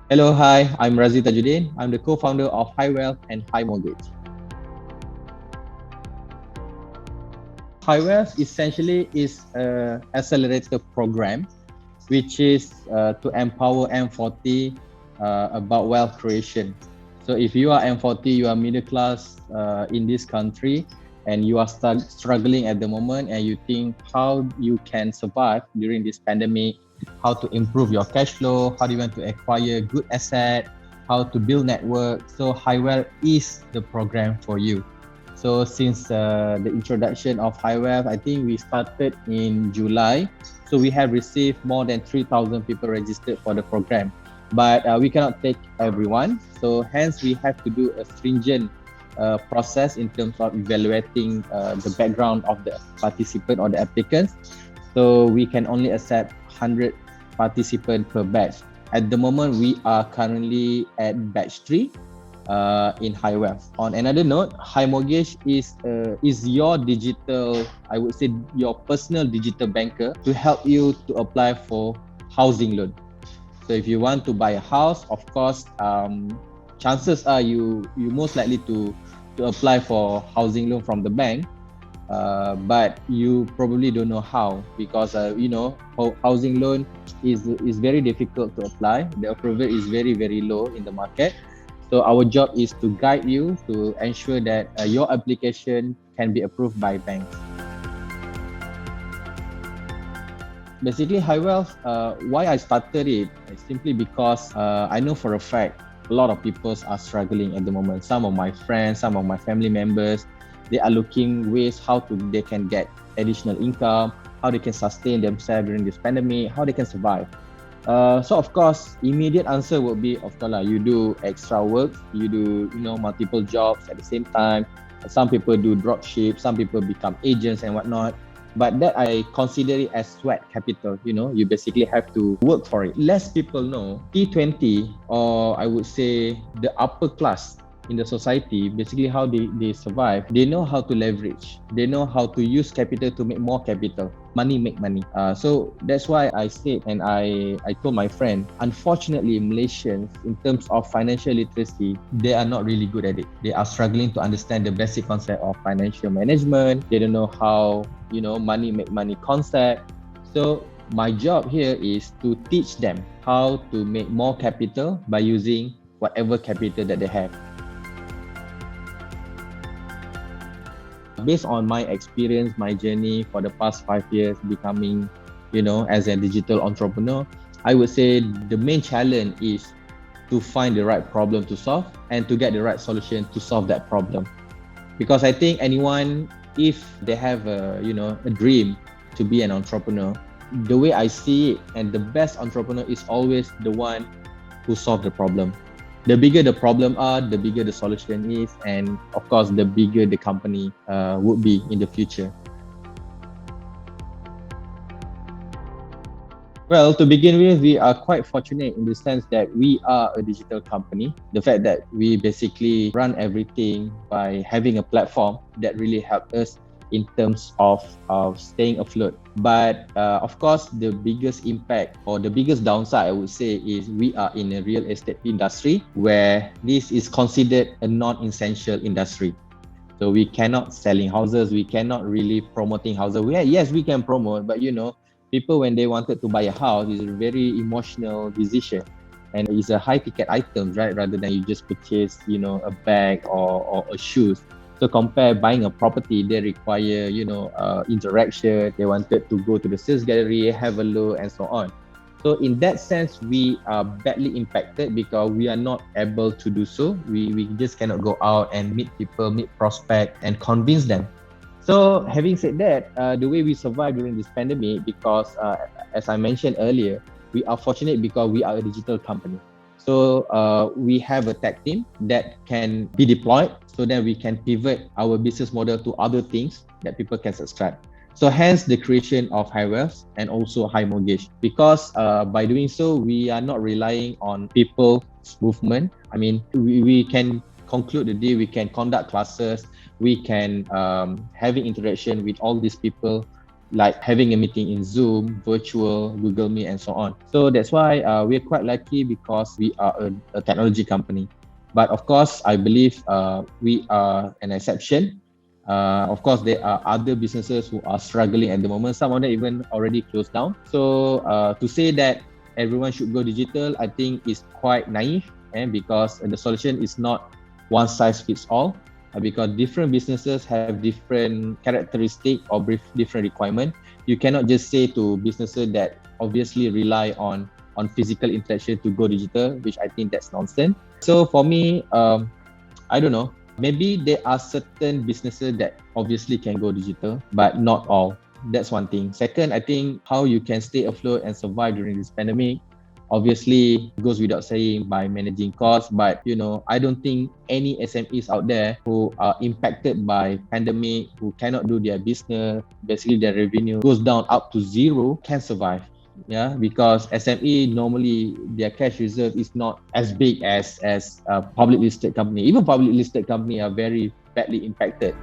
Hello, hi, I'm Radzi Tajuddin. I'm the co-founder of HiWealth and HiMortgage. HiWealth essentially is an accelerator program, which is to empower M40 about wealth creation. So if you are M40, you are middle class in this country, and you are struggling at the moment, and you think how you can survive during this pandemic, how to improve your cash flow, how do you want to acquire good asset, how to build network. So HiWealth is the program for you. So since the introduction of HiWealth, I think we started in July. So we have received more than 3,000 people registered for the program. But we cannot take everyone. So hence we have to do a stringent process in terms of evaluating the background of the participant or the applicants. So we can only accept 100 participants per batch. At the moment, we are currently at batch 3 in HiWealth. On another note, HiMortgage is your digital, I would say, your personal digital banker to help you to apply for housing loan. So if you want to buy a house, of course, chances are you most likely to apply for housing loan from the bank. But you probably don't know how, because housing loan is very difficult to apply. The approval is very low in the market. So our job is to guide you to ensure that your application can be approved by banks. Basically, HiWealth, why I started it is simply because I know for a fact a lot of people are struggling at the moment. Some of my friends, some of my family members, they are looking ways how they can get additional income, how they can sustain themselves during this pandemic, how they can survive. So of course, immediate answer would be, of course, you do extra work, you do multiple jobs at the same time. Some people do drop ship, some people become agents and whatnot. But that I consider it as sweat capital. You basically have to work for it. Less people know T20, or I would say the upper class in the society, basically how they survive. They know how to leverage. They know how to use capital to make more capital. Money make money. So that's why I said, and I told my friend, unfortunately, Malaysians, in terms of financial literacy, they are not really good at it. They are struggling to understand the basic concept of financial management. They don't know how, money make money concept. So my job here is to teach them how to make more capital by using whatever capital that they have. Based on my experience, my journey for the past 5 years becoming, as a digital entrepreneur, I would say the main challenge is to find the right problem to solve and to get the right solution to solve that problem. Because I think anyone, if they have a dream to be an entrepreneur, the way I see it, and the best entrepreneur is always the one who solve the problem. The bigger the problem are, the bigger the solution is, and of course, the bigger the company would be in the future. Well, to begin with, we are quite fortunate in the sense that we are a digital company. The fact that we basically run everything by having a platform that really helped us in terms of staying afloat. But of course, the biggest impact or the biggest downside, I would say, is we are in a real estate industry where this is considered a non-essential industry. So we cannot selling houses, we cannot really promoting houses. Yes, we can promote, but people when they wanted to buy a house, is a very emotional decision. And it's a high ticket item, right? Rather than you just purchase, a bag or a shoes. So compare buying a property, they require, interaction. They wanted to go to the sales gallery, have a look, and so on. So in that sense, we are badly impacted because we are not able to do so. We just cannot go out and meet people, meet prospects, and convince them. So having said that, the way we survive during this pandemic, because as I mentioned earlier, we are fortunate because we are a digital company. So we have a tech team that can be deployed so that we can pivot our business model to other things that people can subscribe. So hence the creation of HiWealth and also HiMortgage, because by doing so, we are not relying on people's movement. I mean, we can conclude the deal, we can conduct classes, we can having interaction with all these people like having a meeting in Zoom, virtual, Google Meet, and so on. So that's why we're quite lucky because we are a technology company. But of course, I believe we are an exception. Of course, there are other businesses who are struggling at the moment. Some of them even already closed down. So to say that everyone should go digital, I think is quite naive, and because the solution is not one size fits all, because different businesses have different characteristic or different requirement. You cannot just say to businesses that obviously rely on physical interaction to go digital, which I think that's nonsense. So for me, I don't know. Maybe there are certain businesses that obviously can go digital, but not all. That's one thing. Second, I think how you can stay afloat and survive during this pandemic obviously goes without saying by managing costs. But I don't think any SMEs out there who are impacted by pandemic, who cannot do their business, basically their revenue goes down up to zero, can survive. Yeah, because SME normally their cash reserve is not as big as a public listed company. Even public listed company are very badly impacted.